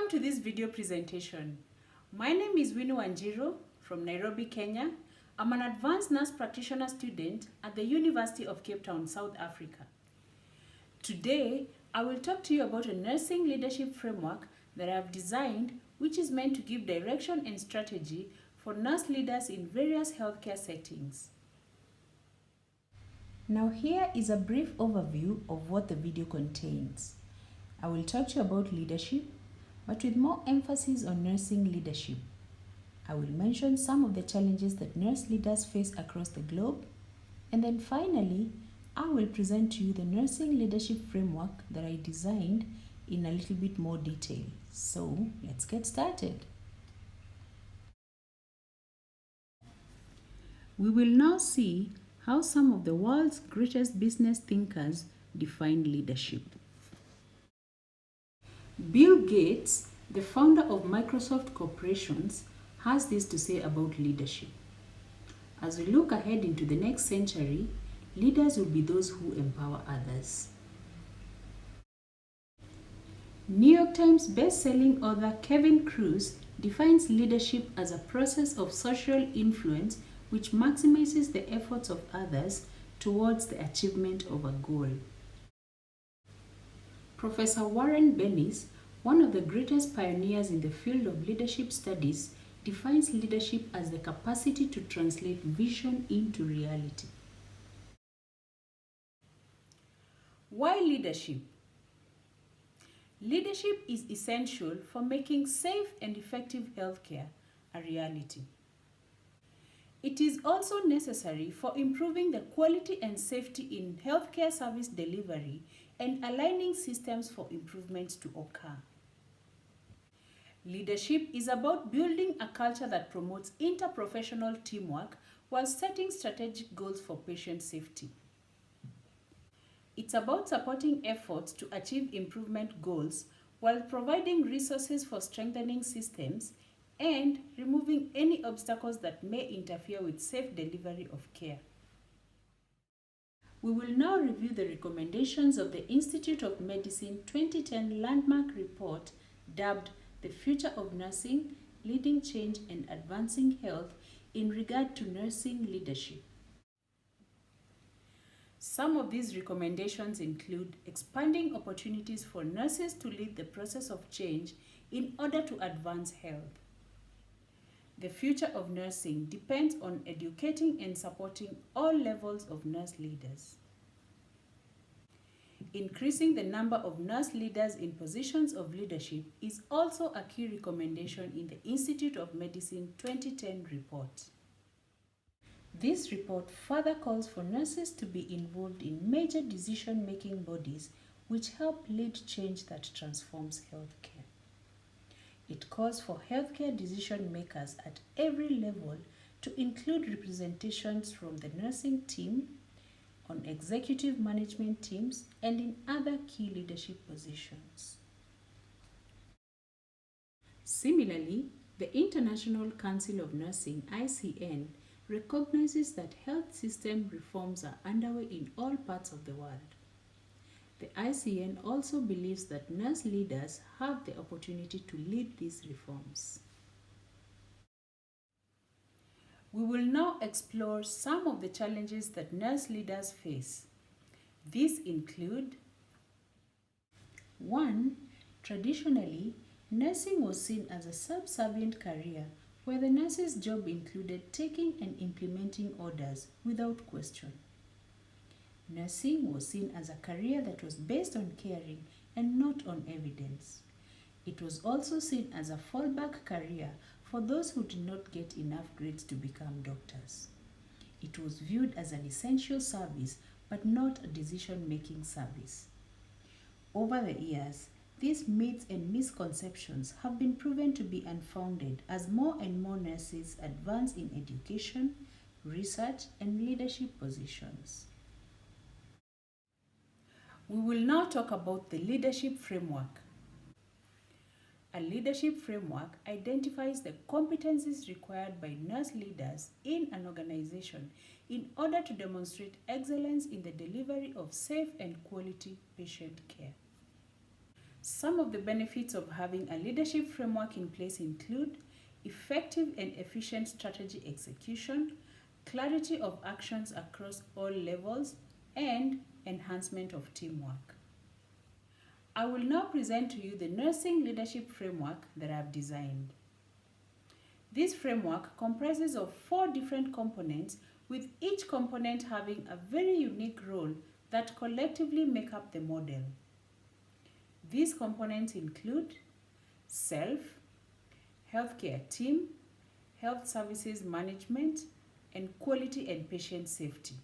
Welcome to this video presentation. My name is Winnie Wanjiru from Nairobi, Kenya. I'm an advanced nurse practitioner student at the University of Cape Town, South Africa. Today, I will talk to you about a nursing leadership framework that I have designed, which is meant to give direction and strategy for nurse leaders in various healthcare settings. Now here is a brief overview of what the video contains. I will talk to you about leadership, but with more emphasis on nursing leadership. I will mention some of the challenges that nurse leaders face across the globe, and then finally, I will present to you the nursing leadership framework that I designed in a little bit more detail. So let's get started. We will now see how some of the world's greatest business thinkers define leadership. Bill Gates, the founder of Microsoft Corporations, has this to say about leadership. As we look ahead into the next century, leaders will be those who empower others. New York Times best-selling author Kevin Kruse defines leadership as a process of social influence which maximizes the efforts of others towards the achievement of a goal. Professor Warren Bennis, one of the greatest pioneers in the field of leadership studies, defines leadership as the capacity to translate vision into reality. Why leadership? Leadership is essential for making safe and effective healthcare a reality. It is also necessary for improving the quality and safety in healthcare service delivery and aligning systems for improvements to occur. Leadership is about building a culture that promotes interprofessional teamwork while setting strategic goals for patient safety. It's about supporting efforts to achieve improvement goals while providing resources for strengthening systems and removing any obstacles that may interfere with safe delivery of care. We will now review the recommendations of the Institute of Medicine 2010 landmark report dubbed The Future of Nursing, Leading Change and Advancing Health in regard to nursing leadership. Some of these recommendations include expanding opportunities for nurses to lead the process of change in order to advance health. The future of nursing depends on educating and supporting all levels of nurse leaders. Increasing the number of nurse leaders in positions of leadership is also a key recommendation in the Institute of Medicine 2010 report. This report further calls for nurses to be involved in major decision-making bodies which help lead change that transforms healthcare. It calls for healthcare decision makers at every level to include representations from the nursing team, on executive management teams, and in other key leadership positions. Similarly, the International Council of Nursing, ICN, recognizes that health system reforms are underway in all parts of the world. The ICN also believes that nurse leaders have the opportunity to lead these reforms. We will now explore some of the challenges that nurse leaders face. These include: 1. Traditionally, nursing was seen as a subservient career where the nurse's job included taking and implementing orders without question. Nursing was seen as a career that was based on caring and not on evidence. It was also seen as a fallback career for those who did not get enough grades to become doctors. It was viewed as an essential service but not a decision-making service. Over the years, these myths and misconceptions have been proven to be unfounded as more and more nurses advance in education, research, and leadership positions. We will now talk about the leadership framework. A leadership framework identifies the competencies required by nurse leaders in an organization in order to demonstrate excellence in the delivery of safe and quality patient care. Some of the benefits of having a leadership framework in place include effective and efficient strategy execution, clarity of actions across all levels, and enhancement of teamwork. I will now present to you the nursing leadership framework that I have designed. This framework comprises of 4 different components, with each component having a very unique role that collectively make up the model. These components include self, healthcare team, health services management, and quality and patient safety.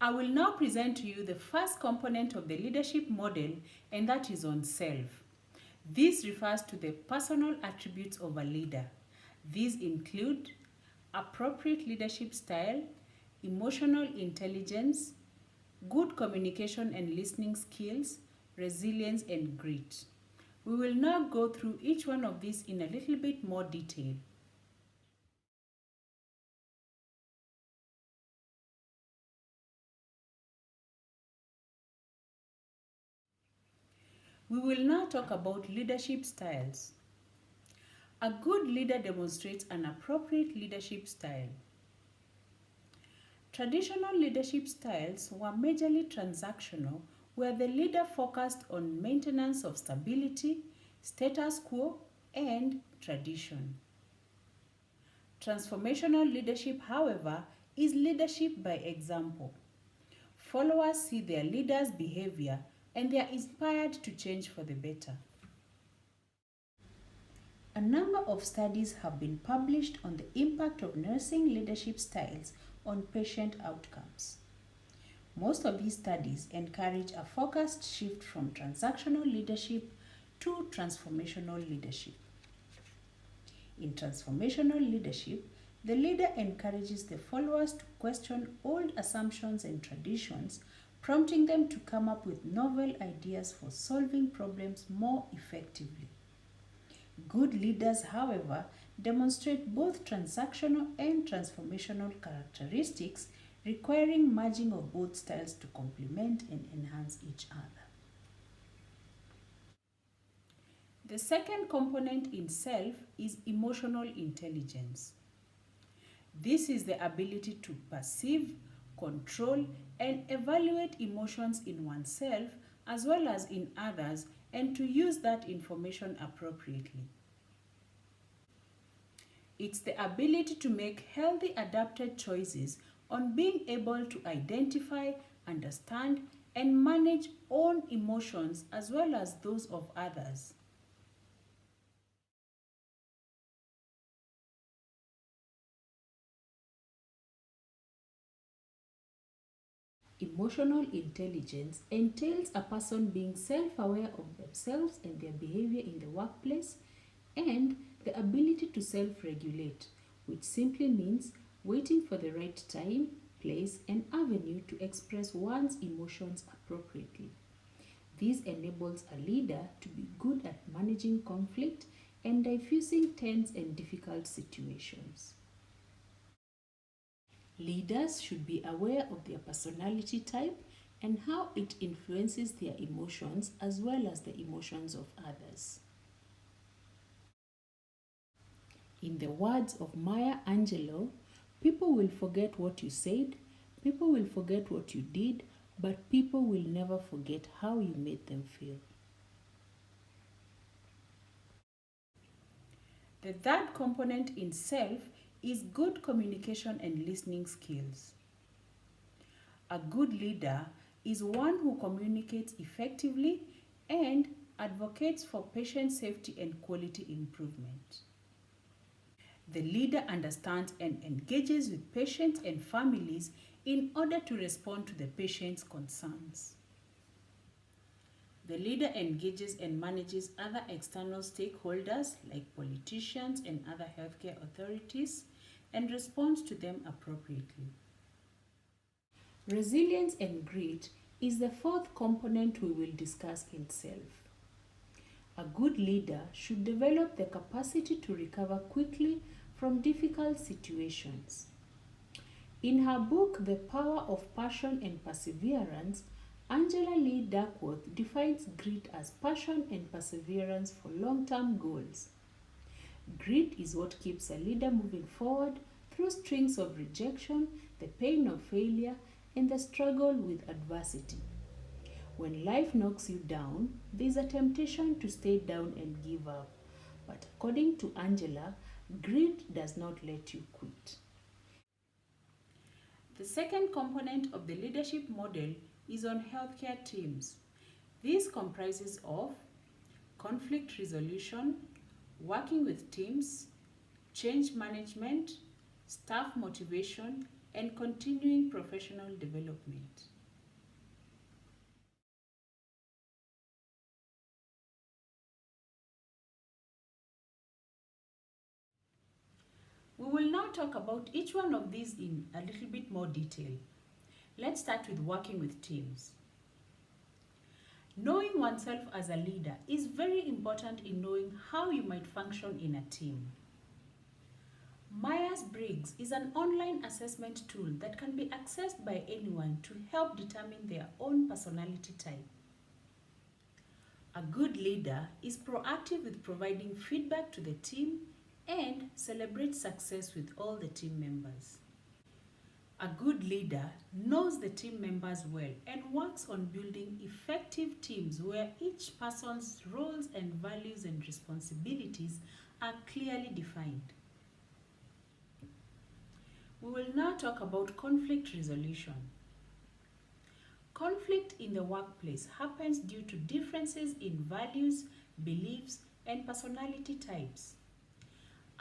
I will now present to you the first component of the leadership model, and that is on self. This refers to the personal attributes of a leader. These include appropriate leadership style, emotional intelligence, good communication and listening skills, resilience, and grit. We will now go through each one of these in a little bit more detail. We will now talk about leadership styles. A good leader demonstrates an appropriate leadership style. Traditional leadership styles were majorly transactional, where the leader focused on maintenance of stability, status quo, and tradition. Transformational leadership, however, is leadership by example. Followers see their leaders' behavior and they are inspired to change for the better. A number of studies have been published on the impact of nursing leadership styles on patient outcomes. Most of these studies encourage a focused shift from transactional leadership to transformational leadership. In transformational leadership, the leader encourages the followers to question old assumptions and traditions, prompting them to come up with novel ideas for solving problems more effectively. Good leaders, however, demonstrate both transactional and transformational characteristics, requiring merging of both styles to complement and enhance each other. The second component in self is emotional intelligence. This is the ability to perceive, control, and evaluate emotions in oneself as well as in others, and to use that information appropriately. It's the ability to make healthy adapted choices on being able to identify, understand, and manage own emotions as well as those of others. Emotional intelligence entails a person being self-aware of themselves and their behavior in the workplace, and the ability to self-regulate, which simply means waiting for the right time, place, and avenue to express one's emotions appropriately. This enables a leader to be good at managing conflict and diffusing tense and difficult situations. Leaders should be aware of their personality type and how it influences their emotions as well as the emotions of others. In the words of Maya Angelou, people will forget what you said, people will forget what you did, but people will never forget how you made them feel. The third component in self is good communication and listening skills. A good leader is one who communicates effectively and advocates for patient safety and quality improvement. The leader understands and engages with patients and families in order to respond to the patient's concerns. The leader engages and manages other external stakeholders like politicians and other healthcare authorities and responds to them appropriately. Resilience and grit is the fourth component we will discuss in self. A good leader should develop the capacity to recover quickly from difficult situations. In her book, The Power of Passion and Perseverance, Angela Lee Duckworth defines grit as passion and perseverance for long-term goals. Grit is what keeps a leader moving forward through strings of rejection, the pain of failure, and the struggle with adversity. When life knocks you down, there is a temptation to stay down and give up. But according to Angela, grit does not let you quit. The second component of the leadership model is on healthcare teams. This comprises of conflict resolution, working with teams, change management, staff motivation, and continuing professional development. We will now talk about each one of these in a little bit more detail. Let's start with working with teams. Knowing oneself as a leader is very important in knowing how you might function in a team. Myers-Briggs is an online assessment tool that can be accessed by anyone to help determine their own personality type. A good leader is proactive with providing feedback to the team and celebrates success with all the team members. A good leader knows the team members well and works on building effective teams where each person's roles and values and responsibilities are clearly defined. We will now talk about conflict resolution. Conflict in the workplace happens due to differences in values, beliefs, and personality types.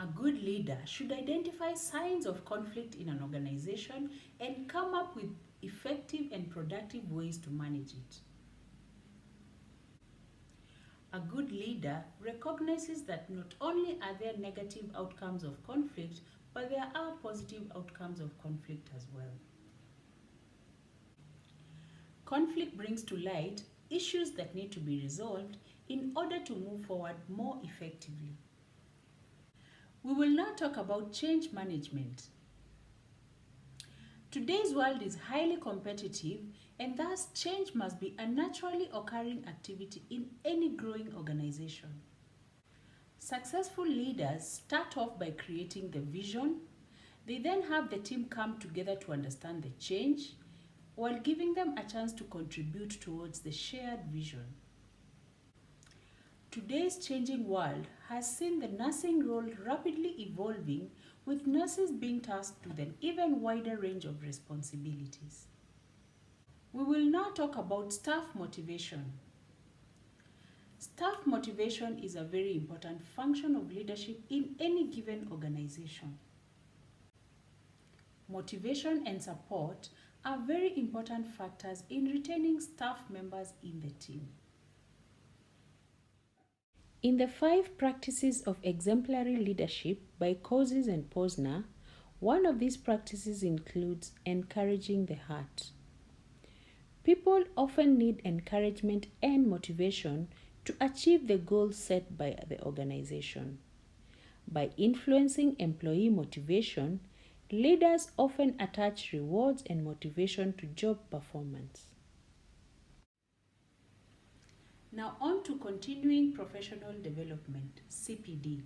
A good leader should identify signs of conflict in an organization and come up with effective and productive ways to manage it. A good leader recognizes that not only are there negative outcomes of conflict, but there are positive outcomes of conflict as well. Conflict brings to light issues that need to be resolved in order to move forward more effectively. We will now talk about change management. Today's world is highly competitive and thus change must be a naturally occurring activity in any growing organization. Successful leaders start off by creating the vision. They then have the team come together to understand the change while giving them a chance to contribute towards the shared vision. Today's changing world has seen the nursing role rapidly evolving, with nurses being tasked with an even wider range of responsibilities. We will now talk about staff motivation. Staff motivation is a very important function of leadership in any given organization. Motivation and support are very important factors in retaining staff members in the team. In the 5 Practices of Exemplary Leadership by Cousins and Posner, one of these practices includes encouraging the heart. People often need encouragement and motivation to achieve the goals set by the organization. By influencing employee motivation, leaders often attach rewards and motivation to job performance. Now on to continuing professional development, CPD.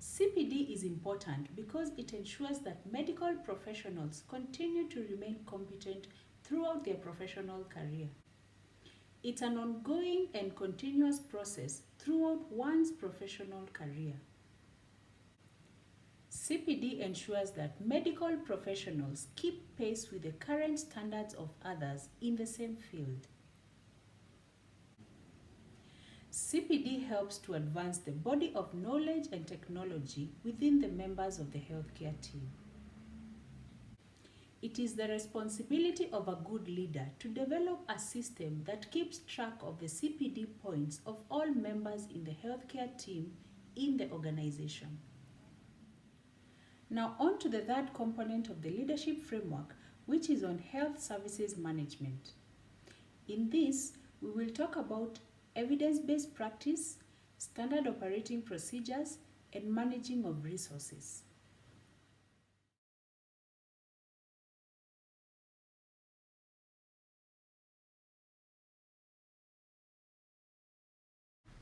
CPD is important because it ensures that medical professionals continue to remain competent throughout their professional career. It's an ongoing and continuous process throughout one's professional career. CPD ensures that medical professionals keep pace with the current standards of others in the same field. CPD helps to advance the body of knowledge and technology within the members of the healthcare team. It is the responsibility of a good leader to develop a system that keeps track of the CPD points of all members in the healthcare team in the organization. Now on to the third component of the leadership framework, which is on health services management. In this, we will talk about evidence-based practice, standard operating procedures, and managing of resources.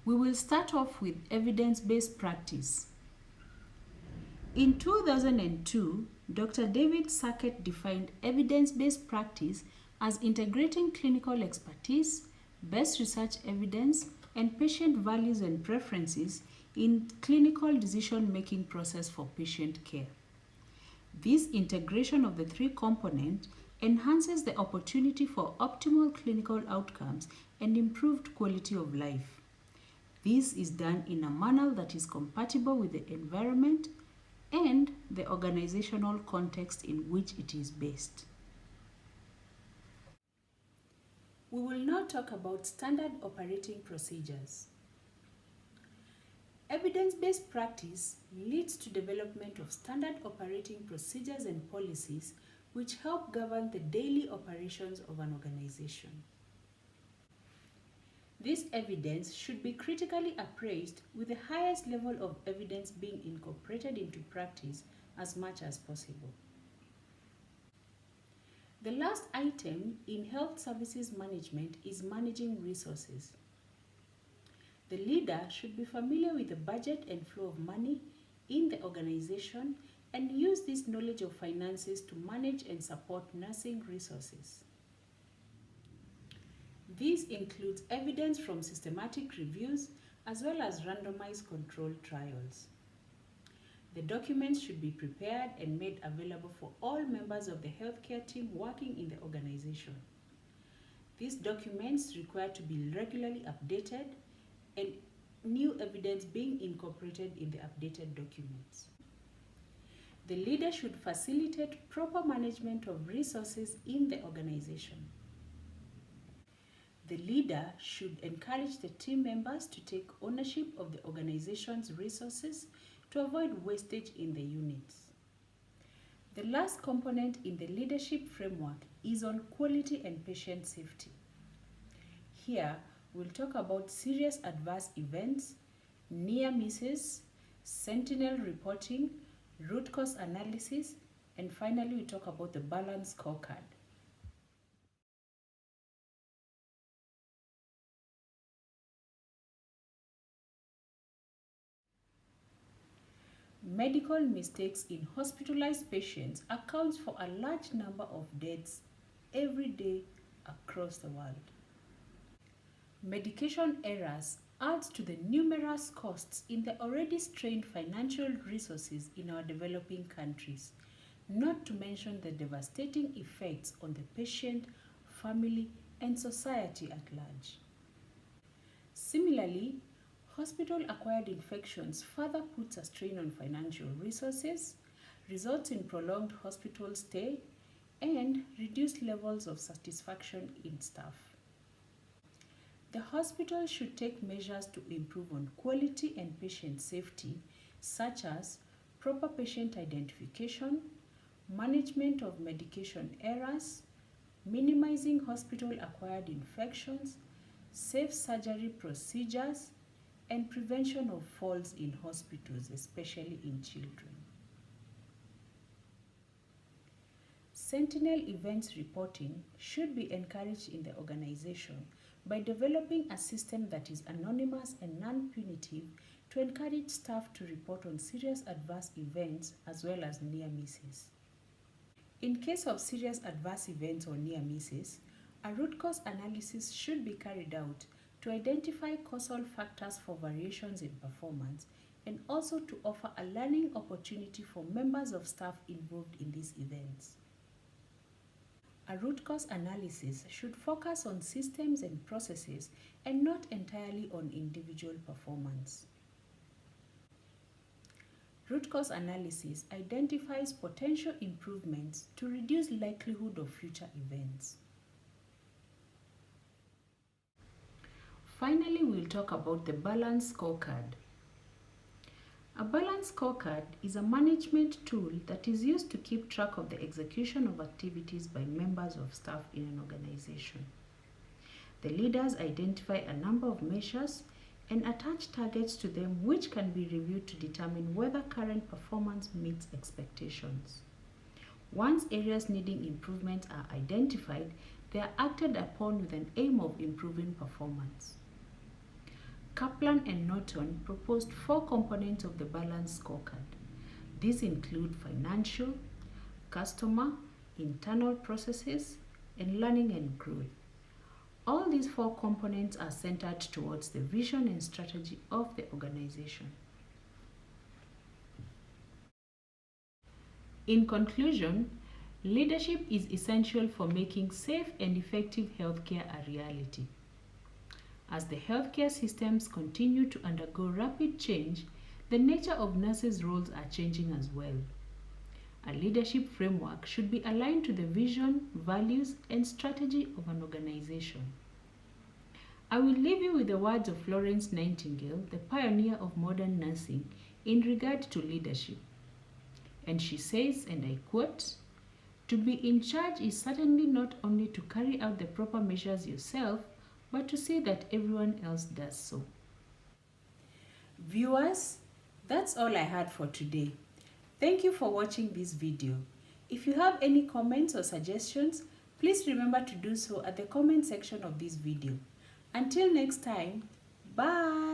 We will start off with evidence-based practice. In 2002, Dr. David Sackett defined evidence-based practice as integrating clinical expertise, best research evidence, and patient values and preferences in clinical decision-making process for patient care. This integration of the three components enhances the opportunity for optimal clinical outcomes and improved quality of life. This is done in a manner that is compatible with the environment and the organizational context in which it is based. We will now talk about standard operating procedures. Evidence-based practice leads to development of standard operating procedures and policies which help govern the daily operations of an organization. This evidence should be critically appraised with the highest level of evidence being incorporated into practice as much as possible. The last item in health services management is managing resources. The leader should be familiar with the budget and flow of money in the organization and use this knowledge of finances to manage and support nursing resources. This includes evidence from systematic reviews as well as randomized controlled trials. The documents should be prepared and made available for all members of the healthcare team working in the organization. These documents require to be regularly updated and new evidence being incorporated in the updated documents. The leader should facilitate proper management of resources in the organization. The leader should encourage the team members to take ownership of the organization's resources to avoid wastage in the units. The last component in the leadership framework is on quality and patient safety. Here, we'll talk about serious adverse events, near misses, sentinel reporting, root cause analysis, and finally we talk about the balance scorecard. Medical mistakes in hospitalized patients accounts for a large number of deaths every day across the world. Medication errors adds to the numerous costs in the already strained financial resources in our developing countries, not to mention the devastating effects on the patient, family, and society at large. Similarly, hospital-acquired infections further puts a strain on financial resources, results in prolonged hospital stay, and reduced levels of satisfaction in staff. The hospital should take measures to improve on quality and patient safety, such as proper patient identification, management of medication errors, minimizing hospital-acquired infections, safe surgery procedures, and prevention of falls in hospitals, especially in children. Sentinel events reporting should be encouraged in the organization by developing a system that is anonymous and non-punitive to encourage staff to report on serious adverse events as well as near misses. In case of serious adverse events or near misses, a root cause analysis should be carried out to identify causal factors for variations in performance and also to offer a learning opportunity for members of staff involved in these events. A root cause analysis should focus on systems and processes and not entirely on individual performance. Root cause analysis identifies potential improvements to reduce likelihood of future events. Finally, we'll talk about the balance scorecard. A balance scorecard is a management tool that is used to keep track of the execution of activities by members of staff in an organization. The leaders identify a number of measures and attach targets to them which can be reviewed to determine whether current performance meets expectations. Once areas needing improvement are identified, they are acted upon with an aim of improving performance. Kaplan and Norton proposed 4 components of the balanced scorecard. These include financial, customer, internal processes, and learning and growth. All these 4 components are centered towards the vision and strategy of the organization. In conclusion, leadership is essential for making safe and effective healthcare a reality. As the healthcare systems continue to undergo rapid change, the nature of nurses' roles are changing as well. A leadership framework should be aligned to the vision, values, and strategy of an organization. I will leave you with the words of Florence Nightingale, the pioneer of modern nursing, in regard to leadership. And she says, and I quote, "To be in charge is certainly not only to carry out the proper measures yourself, but to see that everyone else does so." Viewers, that's all I had for today. Thank you for watching this video. If you have any comments or suggestions, please remember to do so at the comment section of this video. Until next time, bye!